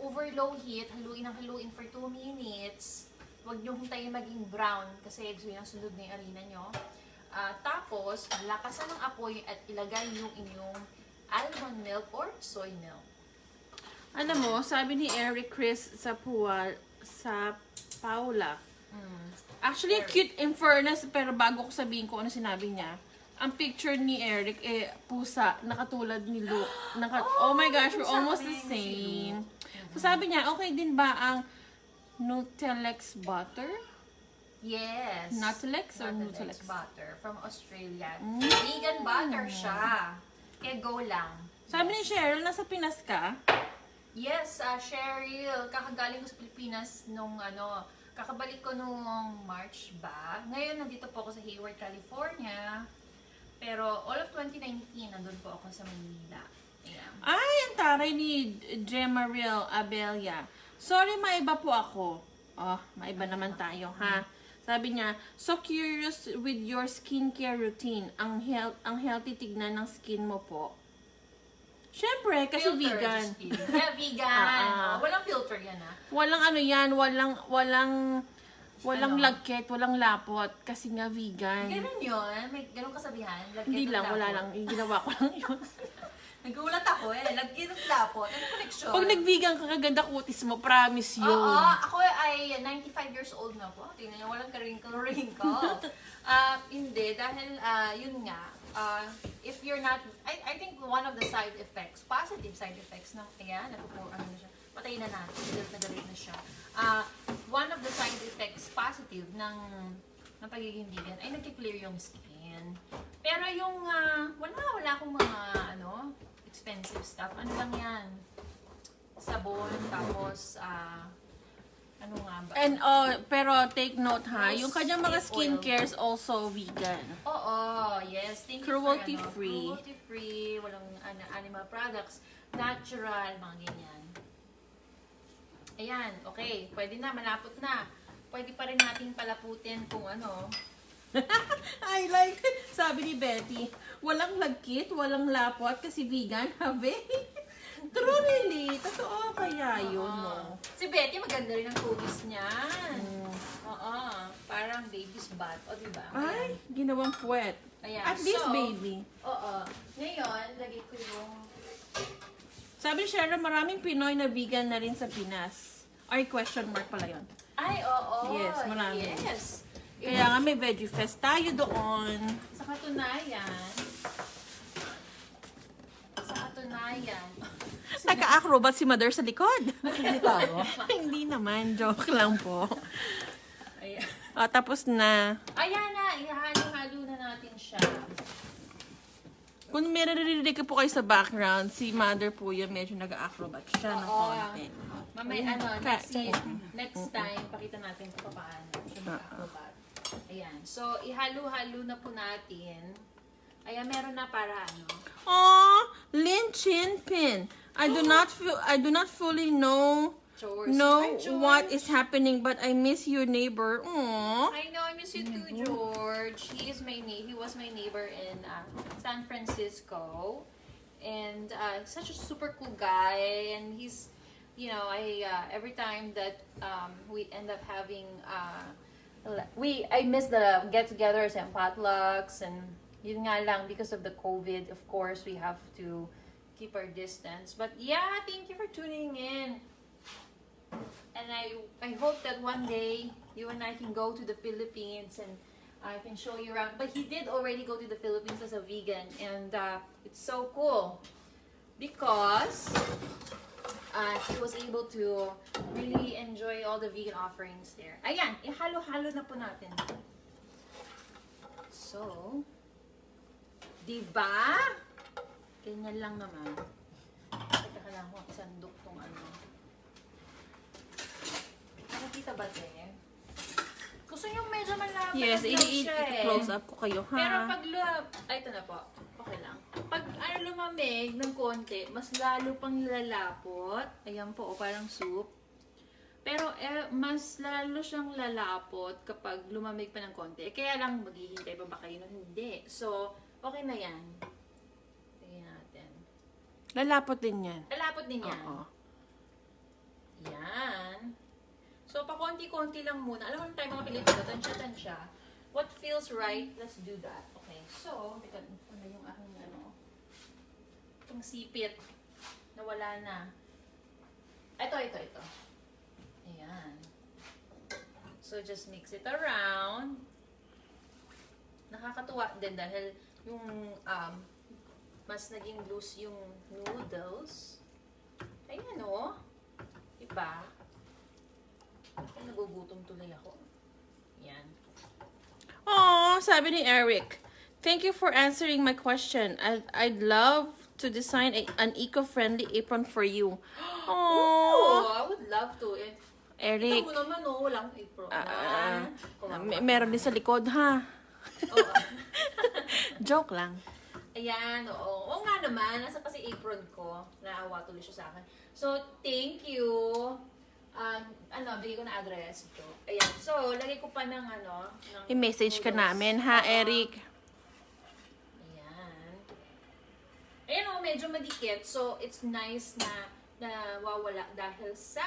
Over low heat, haluin ng haluin for 2 minutes. Huwag nyo hintayin maging brown kasi gusto yung sunod na yung harina nyo. Tapos, lakasan ng apoy at ilagay yung inyong almond milk or soy milk. Alam mo, sabi ni Eric Chris sa Paula. Actually, cute in fairness, pero bago ko sabihin ko ano sinabi niya, ang picture ni Eric, pusa, nakatulad ni Luke. Oh my gosh, we're almost the same. So sabi niya, okay din ba ang Nutelex butter? Yes. Nutelex or Nutelex? Butter from Australia. Vegan butter siya. Kaya go lang. Sabi ni Cheryl, nasa Pinas ka? Yes, Cheryl. Kakagaling ko sa Pilipinas nung kakabalik ko nung March ba. Ngayon, nandito po ako sa Hayward, California. Pero all of 2019, nandun po ako sa Manila. Ayan. Ay, ang taray ni Gemaril Abelia. Sorry, maiba po ako. Oh, maiba naman tayo, ha? Sabi niya, so curious with your skincare routine. Ang healthy tignan ng skin mo po. Syempre, kasi Filtered vegan. skin. Yeah, vegan. Walang filter yan, Walang ano yan, walang lagkit, walang lapot. Kasi nga vegan. Ganun yun? May ganun kasabihan? Hindi lang, wala lang. Ginawa ko lang yun. Nagulat ako lagyan ng lapot. Ano connection? Pag nag-vegan ka, kaganda kutis mo. Promise yun. Oo, ako ay 95 years old na po. Tingnan niyo, walang ka-wrinkle. Hindi, dahil yun nga, if you're not, I think one of the side effects, positive side effects ng, patay na natin, nagalit na siya. One of the side effects, positive, ng pagiging vegan, ay nagki-clear yung skin. Pero yung, wala akong mga, expensive stuff. Ano lang yan? Sabon, tapos, ano nga ba? And pero take note ha, yung kanyang mga skincare is also vegan. Oo, yes. Thank you Cruelty for, free. Cruelty free, walang animal products, natural, mga ganyan. Ayan, okay. Pwede na, malapot na. Pwede pa rin nating palaputin kung ano. I like it. Sabi ni Betty, walang lagkit, walang lapot kasi vegan, habe. True really. Totoo kaya yun, no? Si Betty, maganda rin ang kulis niyan. Oo. Parang baby's butt. O, diba? Ay, ginawang puwet. Ayan. At least baby. Oo. Ngayon, lagay ko yung... Sabi ni Sharon, maraming Pinoy na vegan na rin sa Pinas. Ay, question mark pala yun. Ay, oo. Yes, marami. Yes. Kaya nga may veggie fest tayo doon. Sa katunayan, Naka-acrobat si Mother sa likod. Nakikita mo? Hindi naman, joke lang po. ayan. Tapos na. Ayan na, ihalo-halo na natin siya. Kung may naririnig ka po kayo sa background, si Mother po yun, medyo nag-acrobat siya ng Oo. konti. Mamay, next time, pakita natin kung paano siya mag-acrobat. Ayan. So, ihalo-halo na po natin. Ayan, meron na para ano. Aw, Lin Chin Pin. I do not fully know George. know Hi, George. what is happening, but I miss your neighbor. Aww. I know, I miss you too, George. He was my neighbor in San Francisco, and such a super cool guy. And he's, every time that we end up having, I miss the get-togethers and potlucks, and yun nga lang, because of the COVID, of course, we have to keep our distance. But yeah, thank you for tuning in. And I hope that one day you and I can go to the Philippines and I can show you around. But he did already go to the Philippines as a vegan, and it's so cool because he was able to really enjoy all the vegan offerings there. Ayan, ihalo-halo na po natin. So, diba? Ganyan lang naman. Teka lang, sandok tong ano. Kita ba, te? Gusto nyo medyo malapit. Yes, siya i-close up ko kayo, ha? Pero pag ay, ito na po. Okay lang. Pag lumamig ng konti, mas lalo pang lalapot. Ayan po, parang soup. Pero mas lalo siyang lalapot kapag lumamig pa ng konti. Kaya lang maghihintay pa ba kayo nun? Hindi. So, okay na yan. Tingnan natin. Lalapot din yan. Lalapot din yan. Oo. Yan. So, pa-konti-konti lang muna. Alam mo naman tayo mga Pilipino, tansya-tansya. What feels right, let's do that. Okay. So, teka, ano yung aking itong sipit na wala na. Ito. Ayan. So, just mix it around. Nakakatuwa din dahil yung mas naging loose yung noodles. Ayan o. Diba? Ay, nagugutom tuloy ako. Yan. Aw, sabi ni Eric, thank you for answering my question. I'd love to design an eco-friendly apron for you. Oh, Aww. I would love to. Eric, Ito mo naman, walang apron. meron din sa likod, ha? Oh, Joke lang. ayan, oo. Oo nga naman, nasa kasi apron ko. Naawa tuloy siya sa akin. So, thank you. Bigay ko na address ito. Ayan. So, lagay ko pa ng I-message ka noodles. namin, ha, Oo. Eric? Ayan. Ayan o, medyo madikit. So, it's nice na wawala dahil sa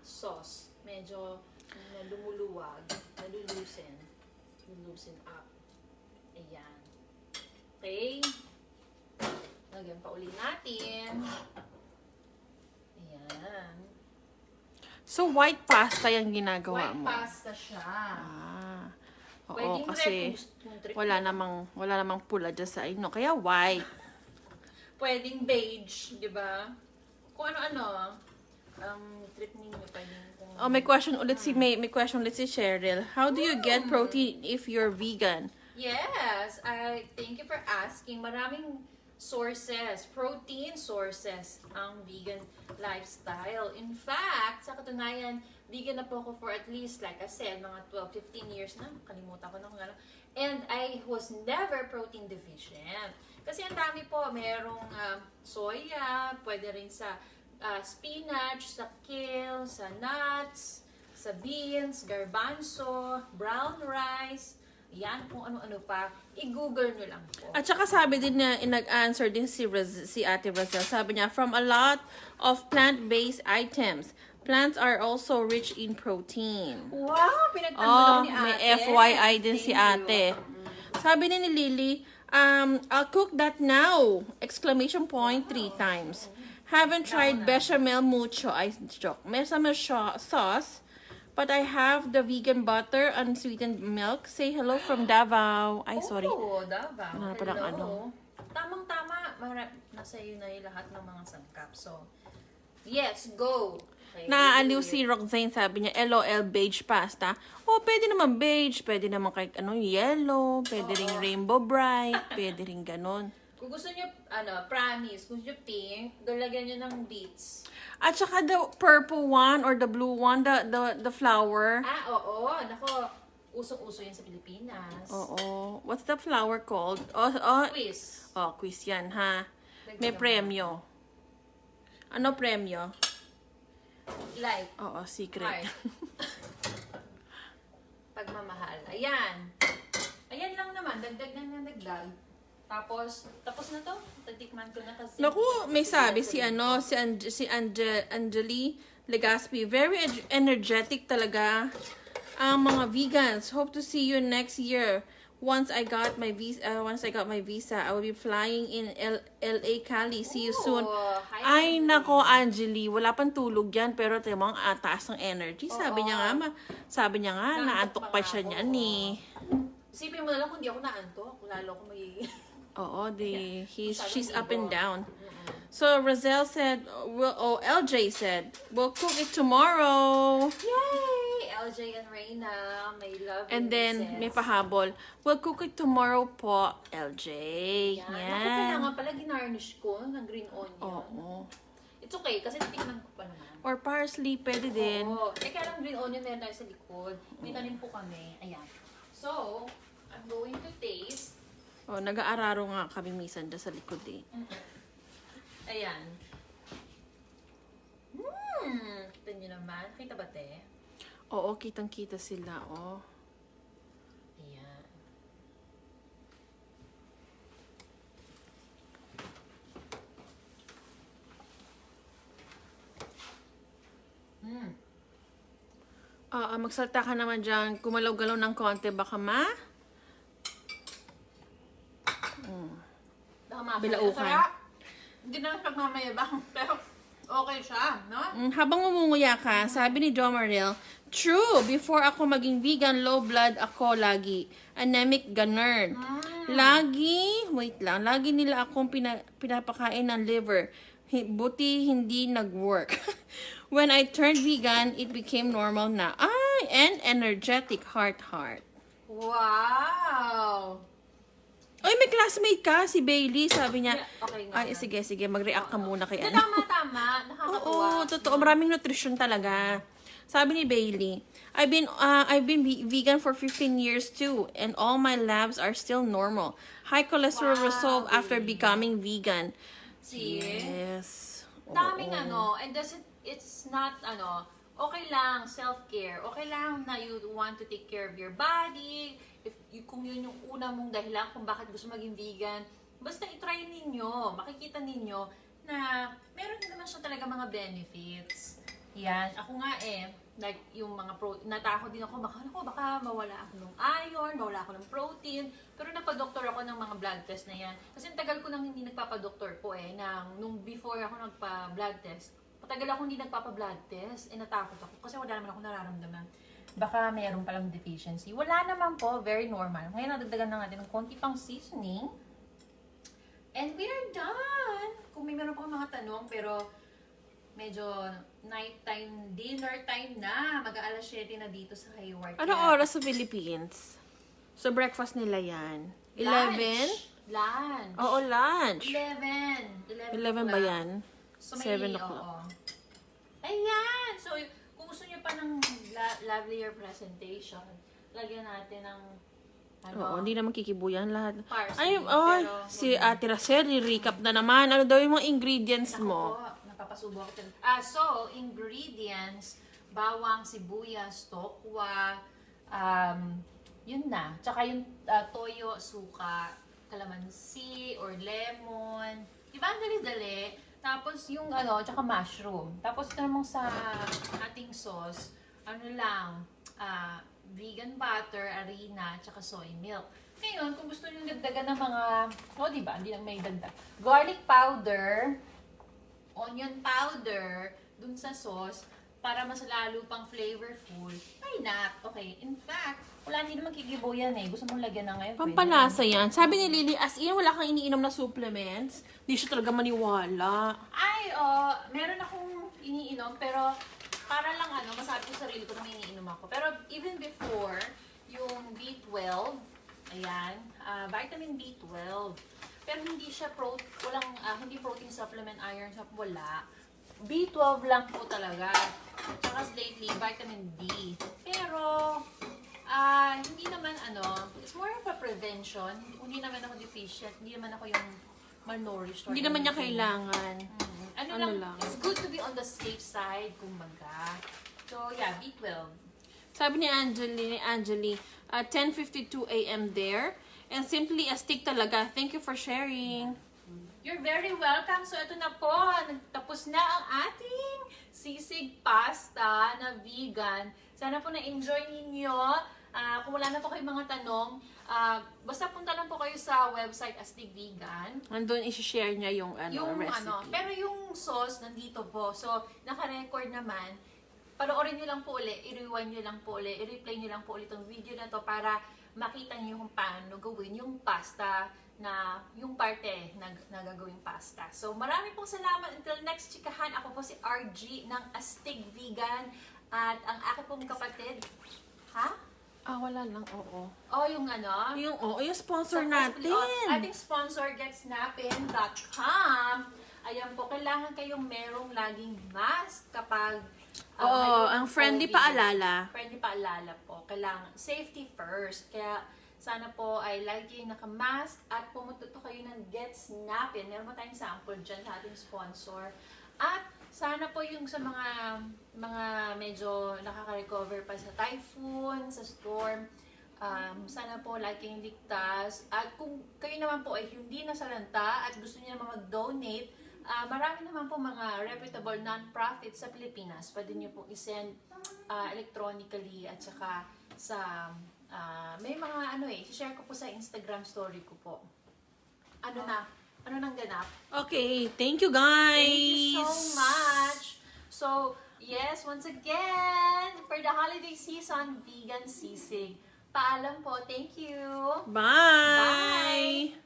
sauce. Medyo lumuluwag. Nalulusin. Lulusin up. Ayan. Okay. Lagyan pa uli natin. Ayan. So, white pasta yung ginagawa White mo? pasta siya. Ah. Oo, Pwedeng kasi red kung trip wala mo. namang pula dyan sa inyo. Kaya white. Pwedeng beige, di ba? Kung ano-ano, trip ninyo, pwedeng... Oh, may question ulit may question ulit si Cheryl. How do you get protein if you're vegan? Yes, thank you for asking. Maraming sources, protein sources ang vegan lifestyle. In fact, sa katunayan, vegan na po ako for at least, like I said, mga 12-15 years na. Kalimutan ko na kung ano. And I was never protein deficient. Kasi ang dami po, merong soya, pwede rin sa spinach, sa kale, sa nuts, sa beans, garbanzo, brown rice, yan, kung ano-ano pa. I-google nyo lang po. At saka sabi din na nag-answer din si Ate Razel. Sabi niya, from a lot of plant-based items, plants are also rich in protein. Wow! Pinagtanggol Oh, ni ate. may FYI din si Thank ate. you. Sabi ni Lily, I'll cook that now! Exclamation point 3 times. Haven't tried bechamel mucho. I joke. May some sauce, but I have the vegan butter and sweetened milk. Say hello from Davao. Ay, sorry. Oo, Davao. Ano palang Hello. ano? Tamang-tama. Nasa iyo na yung lahat ng mga sangkap. So, yes, go. Okay. Naaaliw si Roxane, sabi niya, LOL beige pasta. Oh, pwede naman beige, pwede naman kahit yellow, pwede ring rainbow bright, pwede ring ganon. Kung gusto niyo, promise, kung gusto niyo pink, lagyan niyo ng beets. At saka the purple one or the blue one, the flower. Oo. Nako, usong-uso yan sa Pilipinas. Oo. What's the flower called? Quiz. Quiz yan, ha? May premyo. Ano premyo? Like, Oo, secret. heart. Pagmamahal. Ayan. Ayan lang naman. Dagdag na dagdag. Tapos na to. Tatikman ko na kasi. Naku, may sabi si Angeli Legaspi. Very energetic talaga ang mga vegans. Hope to see you next year. Once I got my visa, I will be flying in LA Cali. See you soon. Hi, Ay, nako, Angeli, wala pang tulog yan, pero tayo mo, ang taas ng energy. Sabi niya nga, naantok pa siya niyan eh. Isipin mo na lang kung di ako naantok. Lalo ako magiging... Oo, she's Masyadong up and ibon. down. So, Razel said, LJ said, we'll cook it tomorrow. Yay! LJ and Reyna, may love And then, may pahabol. We'll cook it tomorrow po, LJ. Yan. Ako Yan. nga pala, ginarnish ko ng green onion. Oo. It's okay, kasi titignan ko pa naman. Or parsley, pwede din. Oo. Kaya lang green onion meron tayo sa likod. May tanim po kami. Ayan. So, I'm going to taste. Oh, nag-aararo nga kami minsan dyan sa likod eh. Ayan. Kita nyo naman. Kita ba, te? Oo, kitang-kita sila, oh. Ayan. Magsalta ka naman dyan. Kumalaw-galaw ng konti, baka bilaukan. Hindi na pagmamayabang, pero okay siya, no? Habang umunguya ka, sabi ni Jo Maril, true, before ako maging vegan, low blood ako lagi. Anemic ganern. Lagi nila akong pinapakain ng liver. Buti hindi nag-work. When I turned vegan, it became normal na. And energetic heart. Wow! Oy, may classmate ka, si Bailey, sabi niya. Okay nga. Ay, sige, mag-react ka muna kay ano. Tama. Nakakatuwa. Oo, totoo. Maraming nutrition talaga. Sabi ni Bailey, I've been vegan for 15 years too, and all my labs are still normal. High cholesterol resolved after becoming vegan. See? Yes. Daming and it's not okay lang, self-care. Okay lang na you want to take care of your body. Kung yun yung una mong dahilan kung bakit gusto maging vegan, basta i-try ninyo, makikita ninyo na meron din naman siya talaga mga benefits. Yan, ako nga like yung mga natakot din ako, baka mawala ako ng iron, mawala ako ng protein, pero napadoktor ako ng mga blood test na yan. Kasi tagal ko nang hindi nagpapadoktor po nung before ako nagpa-blood test. Patagal ako hindi nagpapa-blood test, natakot ako kasi wala naman ako nararamdaman. Baka mayroon palang deficiency. Wala naman po, very normal. Ngayon, nadagdagan na natin ng konti pang seasoning. And we are done! Kung may meron pa mga tanong, pero medyo nighttime, dinner time na. Mag-aalas 7 na dito sa Hayward. Ano oras sa Philippines? So, breakfast nila yan? 11? Lunch. Oo, lunch. 11 ba yan? So, may, 7 o'clock. oo. Ayan! So, kung gusto nyo pa ng lovelier presentation, lagyan natin ng Oo, hindi naman kikibuyan lahat. parsley. Ay, si Ate Racel, recap na naman. Ano daw yung mga ingredients Ako mo? po, napapasubo ako. So, ingredients, bawang, sibuyas, tokwa, yun na. Tsaka yung toyo, suka, kalamansi, or lemon. Diba ang dali-dali? Tapos yung tsaka mushroom. Tapos namang sa ating sauce, vegan butter, harina, tsaka soy milk. Ngayon, kung gusto nyo dagdagan ng mga, diba, hindi lang may dagdag. Garlic powder, onion powder, dun sa sauce, para mas lalo pang flavorful. Why not? Okay, in fact, wala hindi naman kikibo yan Gusto mong lagyan na ngayon. Pampalasa yan. Sabi ni Lily, as in, wala kang iniinom na supplements. Hindi siya talaga maniwala. Meron akong iniinom, pero para lang masabi ko sa sarili ko na may iniinom ako. Pero even before, yung B12, ayan, vitamin B12. Pero hindi siya hindi protein supplement, iron supplement, wala. B12 lang po talaga. Tsaka lately, vitamin D. Pero, hindi naman it's more of a prevention. Hindi naman ako deficient, hindi naman ako yung malnourished. Hindi naman niya kailangan. Ano lang, it's good to be on the safe side, kumbaga. So, yeah, B12. Sabi ni Angeli, 10:52 a.m. there. And simply a stick talaga. Thank you for sharing. You're very welcome. So, ito na po. Nagtapos na ang ating sisig pasta na vegan. Sana po na-enjoy ninyo. Kung wala na po kayong mga tanong, basta punta lang po kayo sa website Astig Vegan. Andun isi-share niya yung recipe. Pero yung sauce nandito po. So, naka-record naman. Panoorin nyo lang po ulit, i-rewind nyo lang po ulit, i-replay nyo lang po ulit itong video na to para makita nyo kung paano gawin yung pasta na yung parte na gagawing pasta. So, marami pong salamat. Until next chikahan, ako po si RG ng Astig Vegan at ang aking pong kapatid. Wala lang, oo. Yung Yung sponsor natin. Ating sponsor, getsnappin.com. Ayan po, kailangan kayong merong laging mask kapag Oo, mayroong ang friendly COVID. paalala. Friendly paalala po. Kailangan, safety first. Kaya, sana po ay lagi naka-mask at pumunta to kayo ng Get Snap. Yan, meron po tayong sample dyan sa ating sponsor. At sana po yung sa mga medyo nakaka-recover pa sa typhoon, sa storm, sana po laging ligtas. At kung kayo naman po ay hindi nasalanta at gusto niyo naman mag-donate, marami naman po mga reputable non-profit sa Pilipinas. Pwede niyo po i-send electronically at saka sa may mga share ko po sa Instagram story ko po. Ano nang ganap? Okay, thank you guys. Thank you so much. So, yes, once again, for the holiday season, vegan sisig. Paalam po. Thank you. Bye. Bye.